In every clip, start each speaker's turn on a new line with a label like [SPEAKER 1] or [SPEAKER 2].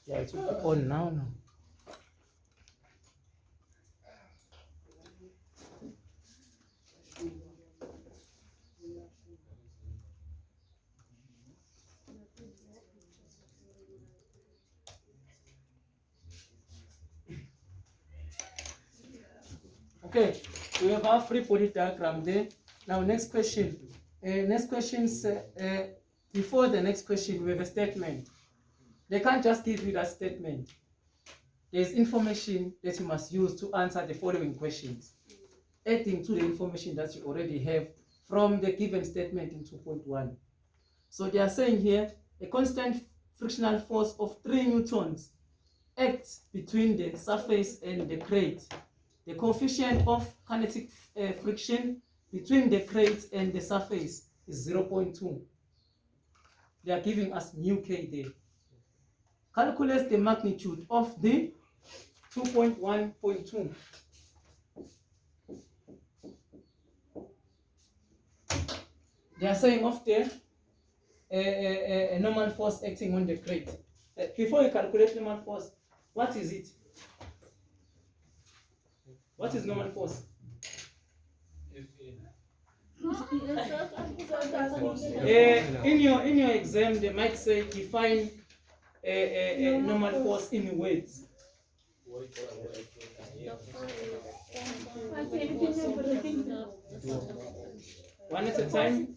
[SPEAKER 1] Yeah, it will be on now. Okay, we have our free body diagram there. Now, next question. Next question, before the next question, we have a statement. They can't just give you that statement. There's information that you must use to answer the following questions, adding to the information that you already have from the given statement in 2.1. So they are saying here, a constant frictional force of 3 newtons acts between the surface and the crate. The coefficient of kinetic friction between the crate and the surface is 0.2. They are giving us mu k there. Calculate the magnitude of the 2.1.2. They are saying of the a normal force acting on the crate. Before you calculate normal force, what is it? What is normal force? In your exam, they might say define a normal force in words. One at a time.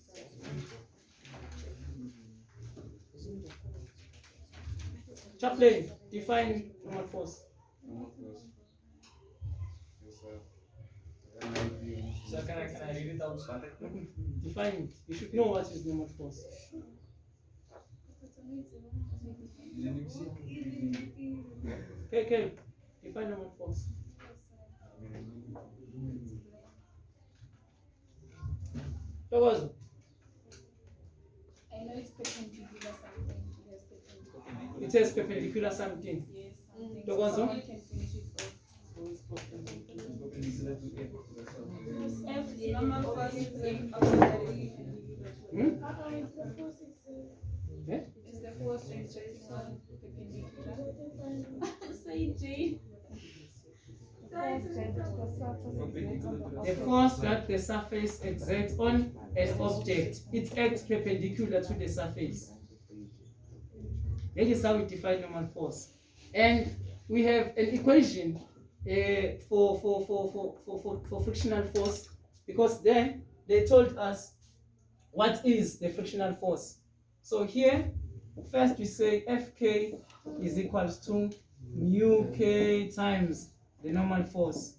[SPEAKER 1] Chaplain, define normal force.
[SPEAKER 2] So can I read it out?
[SPEAKER 1] Define it. You should know what is normal force. Okay, define normal force. Togozo.
[SPEAKER 3] I know it's perpendicular something.
[SPEAKER 1] It says perpendicular something.
[SPEAKER 3] Yes.
[SPEAKER 1] Togozo.
[SPEAKER 3] Someone can finish it off. F normal force is auxiliary. Is the force exerted on perpendicular? Say Jane.
[SPEAKER 1] The force that the surface exerts on an object, it acts perpendicular to the surface. That is how we define normal force. And we have an equation for frictional force, because then they told us what is the frictional force. So here, first we say Fk is equals to mu k times the normal force.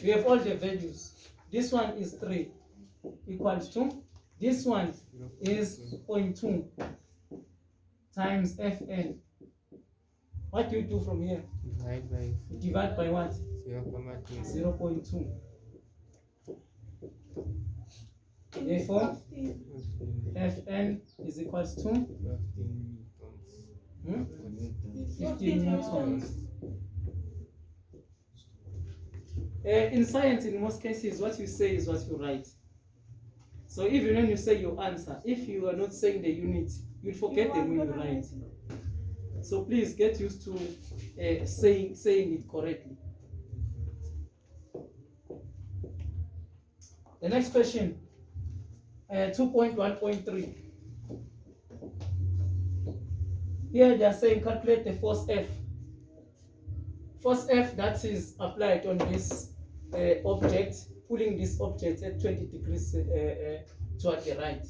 [SPEAKER 1] We have all the values. This one is 3 equals to, this one is 0.2 times Fn. What do you do from here? Divide by what? 0.2. Therefore, Fn is equals to 15 newtons. In science, in most cases, what you say is what you write. So even when you say your answer, if you are not saying the unit, you'll forget them when you write. So please get used to saying it correctly. The next question, 2.1.3. Here they are saying calculate the force F. Force F that is applied on this object, pulling this object at 20 degrees toward the right.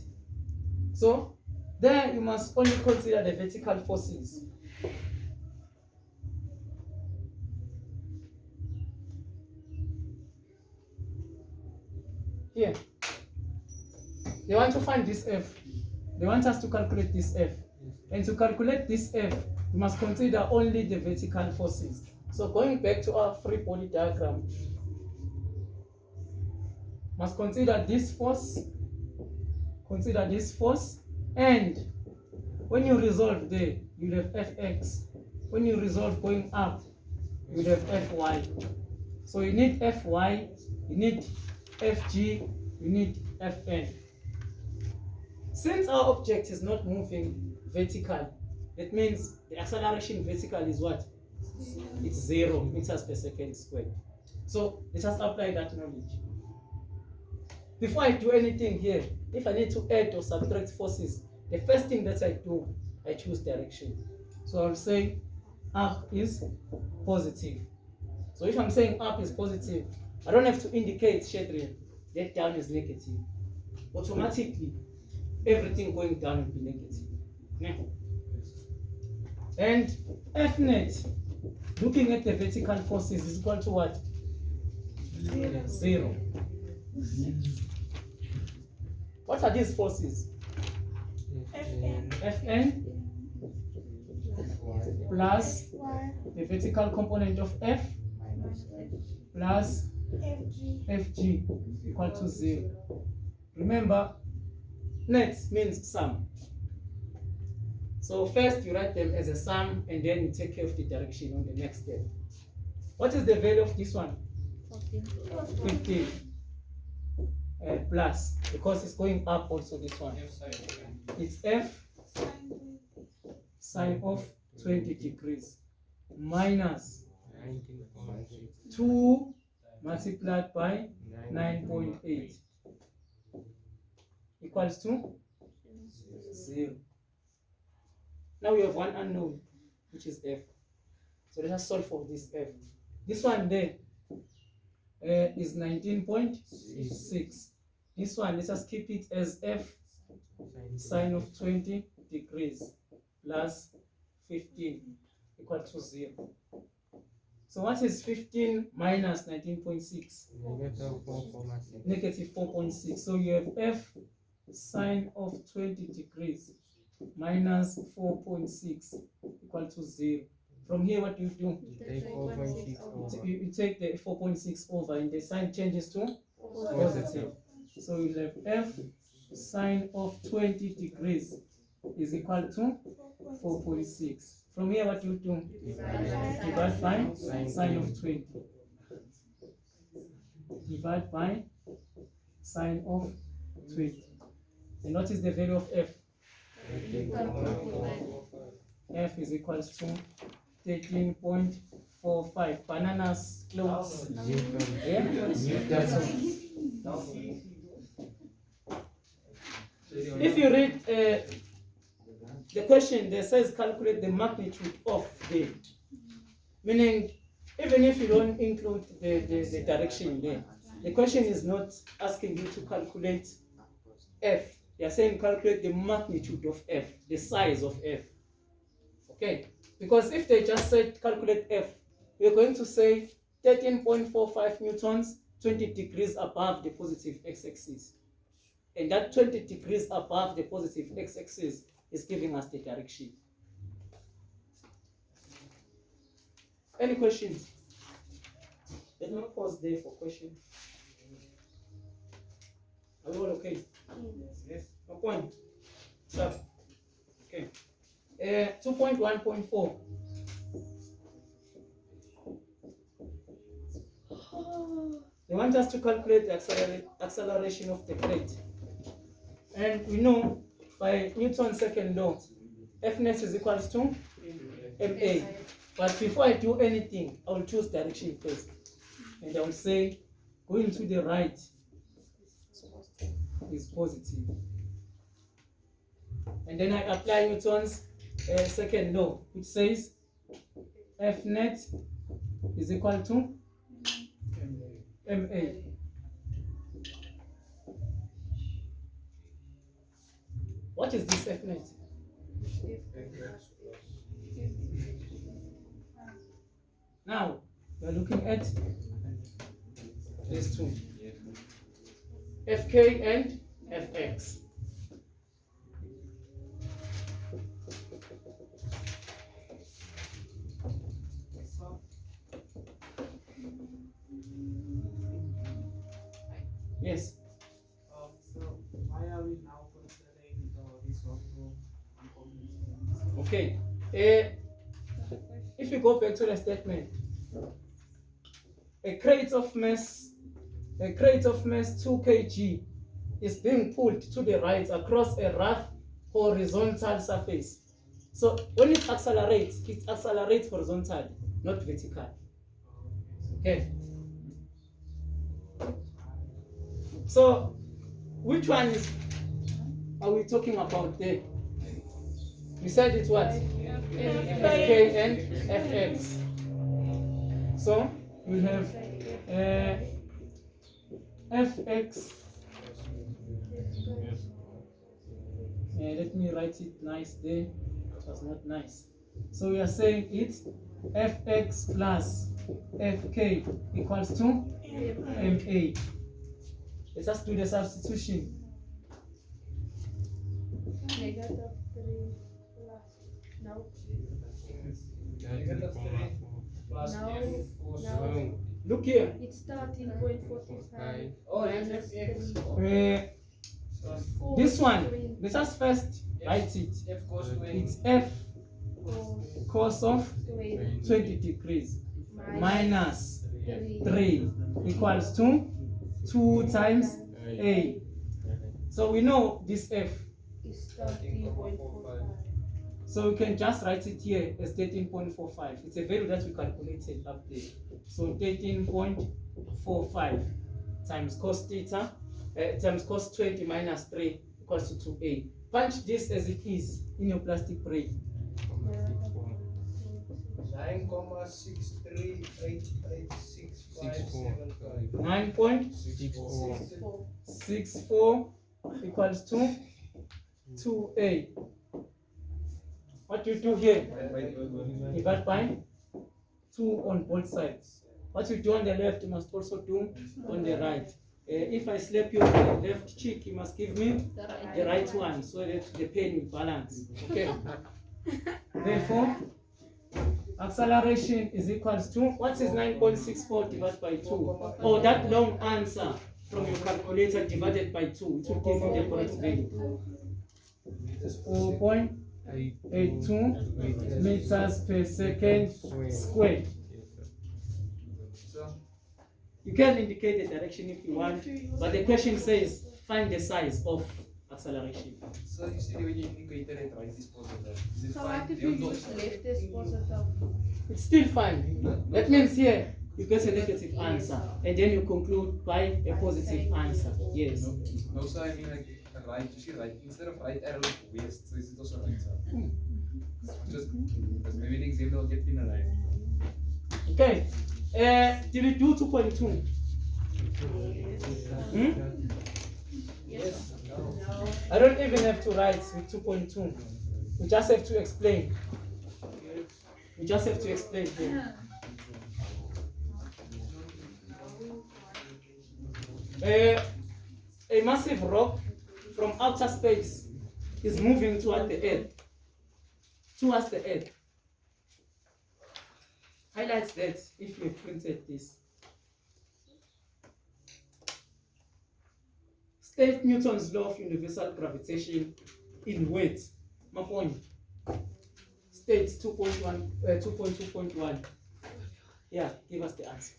[SPEAKER 1] So there you must only consider the vertical forces. Here, they want to find this F. They want us to calculate this F. And to calculate this F, we must consider only the vertical forces. So going back to our free body diagram, must consider this force, and when you resolve there, you have Fx. When you resolve going up, you have Fy. So you need Fy, you need Fg, you need Fn. Since our object is not moving vertically, that means the acceleration vertical is what? It's 0 meters per second squared. So let's just apply that knowledge. Before I do anything here, if I need to add or subtract forces, the first thing that I do, I choose direction. So I'll say up is positive. So if I'm saying up is positive, I don't have to indicate Shadrian that down is negative. Automatically, everything going down will be negative. Yeah. And F net, looking at the vertical forces, is equal to what? 0. What are these forces? Fn plus the vertical component of F plus Fg equal to 0. Remember, net means sum. So first you write them as a sum and then you take care of the direction on the next step. What is the value of this one? 15 plus, because it's going up also this one. It's F sine of 20 degrees minus 2 multiplied by 9.8 equals to 0. Now we have one unknown, which is F. So let us solve for this F. This one there is 19.6. This one, let us keep it as F sine of 20 degrees plus 15 equal to 0. So what is 15 minus 19.6? Negative 4.6. So you have F sine of 20 degrees minus 4.6 equal to 0. From here, what do you do? You take the 4.6 over and the sign changes to positive. So you have F sine of 20 degrees is equal to 4.6. From here, what do you do? Divide by sine of 20. Divide by sine of 20. And what is the value of F? F is equal to 13.45. Bananas close. Yeah? If you read the question, there says calculate the magnitude of the, meaning even if you don't include the direction there, the question is not asking you to calculate F. They are saying calculate the magnitude of F, the size of F. Okay? Because if they just said calculate F, we're going to say 13.45 newtons, 20 degrees above the positive x-axis. And that 20 degrees above the positive x-axis is giving us the direction. Any questions? Let me pause there for questions. Are we all okay? Yes. No point. Stop. Okay. 2.1.4. They want us to calculate the acceleration of the plate. And we know by Newton's second law, F net is equal to ma. But before I do anything, I will choose direction first. And I will say, going to the right is positive. And then I apply Newton's second law, which says F net is equal to ma. What is this F net? Now, we are looking at these two, Fk and Fx. Yes.
[SPEAKER 2] So why are we now considering this also uncommon?
[SPEAKER 1] Okay. If you go back to the statement, a crate of mass 2 kg is being pulled to the right across a rough horizontal surface. So when it accelerates horizontally, not vertically. Okay. So which one are we talking about there? We said it's what? Fk and Fx. So we have Fx. Let me write it nice there. It was not nice. So we are saying it's Fx plus Fk equals to Ma. Let's just do the substitution.
[SPEAKER 3] Negative 3 plus. No.
[SPEAKER 2] Negative 3 plus
[SPEAKER 3] No.
[SPEAKER 2] F cos.
[SPEAKER 3] No.
[SPEAKER 1] Look here.
[SPEAKER 3] It's 13.45.
[SPEAKER 2] Oh,
[SPEAKER 3] minus
[SPEAKER 2] F.
[SPEAKER 3] 3.
[SPEAKER 2] So
[SPEAKER 1] This one, let's just first write it.
[SPEAKER 2] F cos 20.
[SPEAKER 1] It's F
[SPEAKER 3] Cos
[SPEAKER 1] cos of
[SPEAKER 3] 20
[SPEAKER 1] 20 degrees minus
[SPEAKER 3] 3
[SPEAKER 1] 3 equals to 2 times A. So we know this F.
[SPEAKER 3] is 13.45.
[SPEAKER 1] So we can just write it here as 13.45. It's a value that we calculated up there. So 13.45 times cos theta times cos 20 minus 3 equals to 2A. Punch this as it is in your plastic brain.
[SPEAKER 2] 9,63886575.
[SPEAKER 1] 9.64 equals to 2A. What you do here? Divide by 2 on both sides. What you do on the left, you must also do on the right. If I slap you on the left cheek, you must give me the right one so that the pain will balance. Okay. Therefore, acceleration is equals to, what is 9.64 divided by 2? Or that long answer from your calculator divided by 2, it will give you the correct value. 4.82 meters per second squared. You can indicate the direction if you want, but the question says find the size of acceleration.
[SPEAKER 2] So you see the way you equated it, right? Is positive. Is it
[SPEAKER 3] So
[SPEAKER 2] fine?
[SPEAKER 3] what if you use left as positive?
[SPEAKER 1] It's still fine. That means here you get a negative answer, and then you conclude by a positive answer. Yes.
[SPEAKER 2] No, so I mean like right, you see right, instead of right arrow west, so is it also right side? Just because maybe the exam will get penalized.
[SPEAKER 1] Okay. Did we do 2.2?
[SPEAKER 2] Yes. No.
[SPEAKER 1] I don't even have to write with 2.2. We just have to explain. We just have to explain here. A massive rock from outer space is moving toward the earth. Towards the earth. Highlight that if you printed this. State Newton's law of universal gravitation in words. My point. State 2.2.1. Yeah, give us the answer.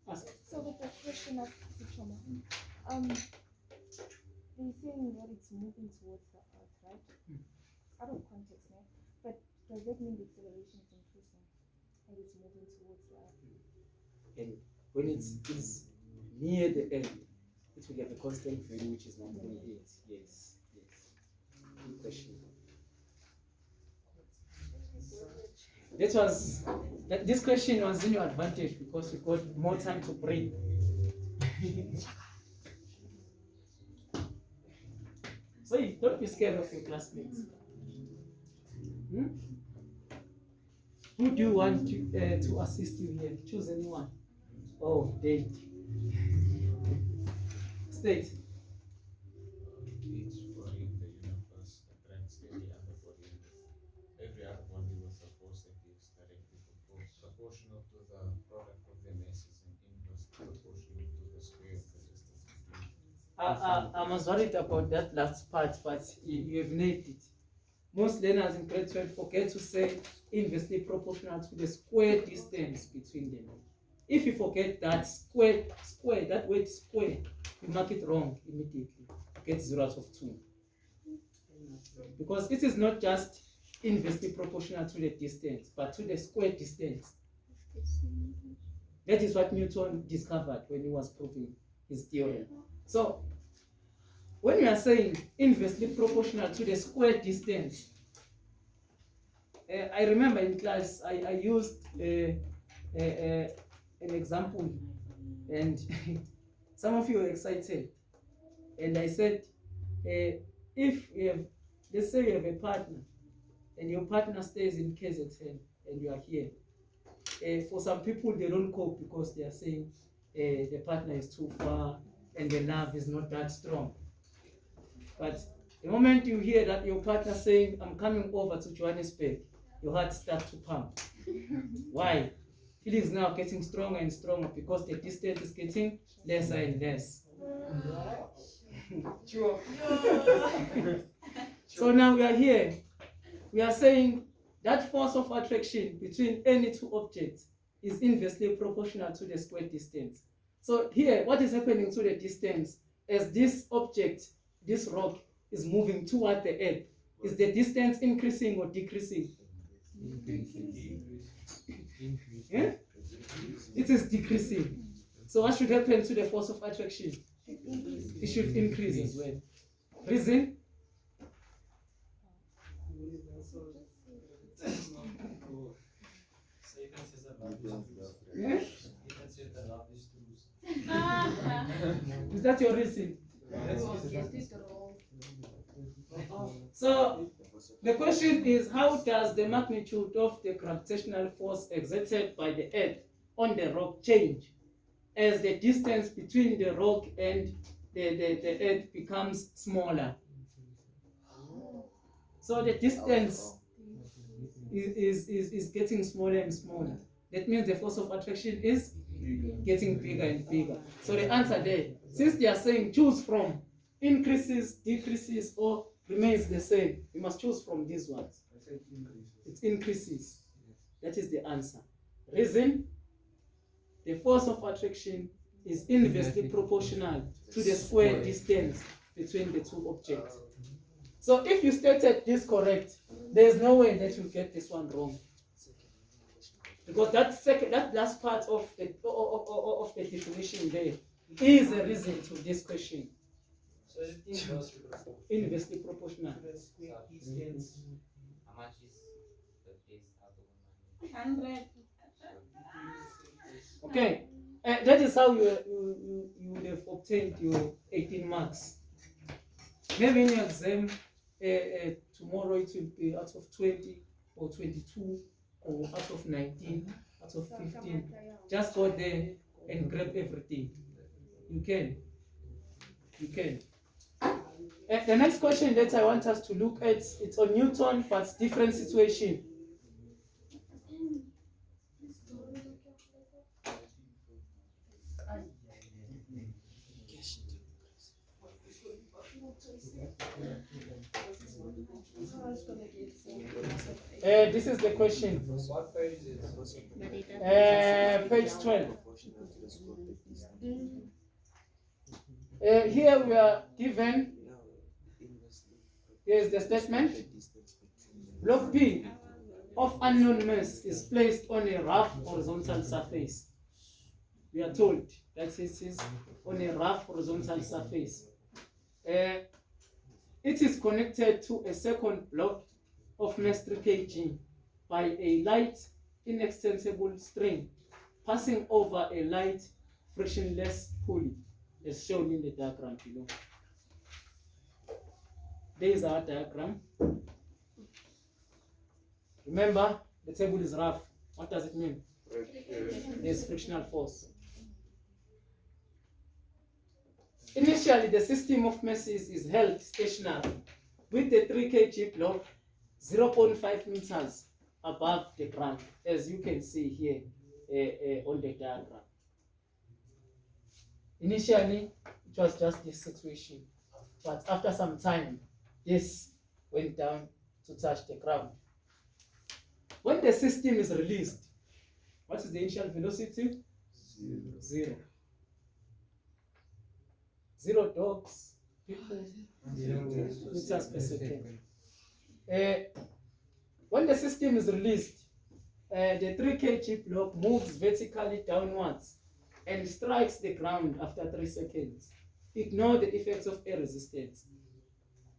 [SPEAKER 1] Ask.
[SPEAKER 4] So with the question of Sichoma, they're saying that it's moving towards the earth, right? It's out of context now, but does that mean the acceleration is increasing and it's moving towards the earth?
[SPEAKER 1] And when it is near the end, it will have a constant value which is 9.8. Yes, yes. Good question. This question was in your advantage because you got more time to breathe. So don't be scared of your classmates. Hmm? Who do you want to assist you here? Choose anyone. Oh, Dave. State.
[SPEAKER 5] Each body in the universe attracts steady other body. Every other body with a force that is directly proportional to the product of their masses and inversely proportional to the square of the distance between.
[SPEAKER 1] I was worried about that last part, but you have nailed it. Most learners in grade 12 forget to say inversely proportional to the square distance between them. If you forget that square, that word square, you mark it wrong immediately. You get 0 out of 2. Because it is not just inversely proportional to the distance, but to the square distance. That is what Newton discovered when he was proving his theorem. So, when we are saying inversely proportional to the square distance, I remember in class I used an example, and some of you were excited. And I said, if you have, let's say you have a partner, and your partner stays in KZN, and you are here. For some people, they don't cope because they are saying the partner is too far and the love is not that strong. But the moment you hear that your partner saying, I'm coming over to Johannesburg, your heart starts to pump. Why? Feelings now getting stronger and stronger because the distance is getting lesser and less. So now we are here. We are saying that force of attraction between any two objects is inversely proportional to the square distance. So here, what is happening to the distance as this object, this rock, is moving toward the earth? Is the distance increasing or decreasing? Yeah? It is decreasing. So what should happen to the force of attraction? It should increase as well. Reason? Yeah? Is that your reason? So the question is, how does the magnitude of the gravitational force exerted by the Earth on the rock change as the distance between the rock and the Earth becomes smaller? So the distance is getting smaller and smaller. That means the force of attraction is getting bigger and bigger. So the answer there, since they are saying choose from increases, decreases, or remains the same, you must choose from these ones. It increases. That is the answer. Reason? The force of attraction is inversely proportional to the square distance between the two objects. So if you stated this correct, there is no way that you get this one wrong. Because that last part of the definition there is a reason to this question.
[SPEAKER 2] So is it
[SPEAKER 1] Inversely proportional.
[SPEAKER 5] How much is the base out of
[SPEAKER 3] 100.
[SPEAKER 1] Okay, that is how you would have obtained your 18 marks. Maybe in your exam tomorrow it will be out of 20 or 22 or out of 19, out of 15. Just go there and grab everything. You can. You can. The next question that I want us to look at, it's on Newton, but different situation. This is the question.
[SPEAKER 2] What page is it?
[SPEAKER 1] Page 12. Here we are given, here's the statement. Block P of unknown mass is placed on a rough horizontal surface. We are told that it is on a rough horizontal surface. It is connected to a second block of mass 3 kg by a light inextensible string passing over a light frictionless pulley, as shown in the diagram below. There is our diagram. Remember, the table is rough. What does it mean? There's frictional force. Initially, the system of masses is held stationary with the 3 kg block 0.5 meters above the ground, as you can see here on the diagram. Initially, it was just this situation, but after some time, this went down to touch the ground. When the system is released, what is the initial velocity? Zero. Zero dogs, people, meters per second. When the system is released, the 3 kg block moves vertically downwards and strikes the ground after 3 seconds. Ignore the effects of air resistance.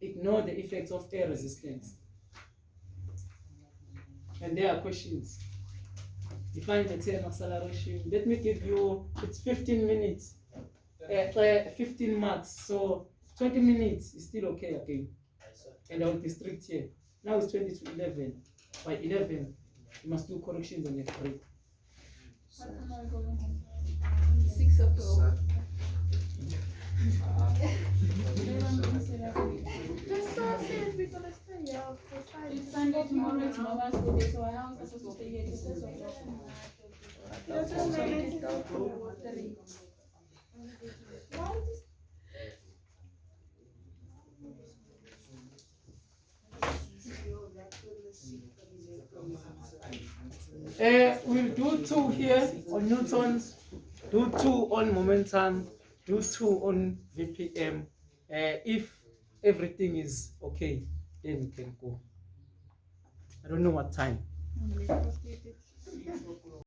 [SPEAKER 1] Ignore the effects of air resistance. And there are questions. Define the term acceleration. Let me give you, it's 15 minutes, 15 marks. So 20 minutes is still okay again. And I will be strict here. Now it's 20 to 11. By 11, you must do corrections on your break.
[SPEAKER 3] 6 o'clock. That's so sad, we're gonna stay here for 5.
[SPEAKER 6] It's Sunday tomorrow, it's Mama's birthday, so how am I supposed to stay here till 6 o'clock?
[SPEAKER 3] Let's just let it go to 3.
[SPEAKER 1] We'll do 2 here on newtons, do 2 on momentum, do 2 on VPM. If everything is okay, then we can go. I don't know what time.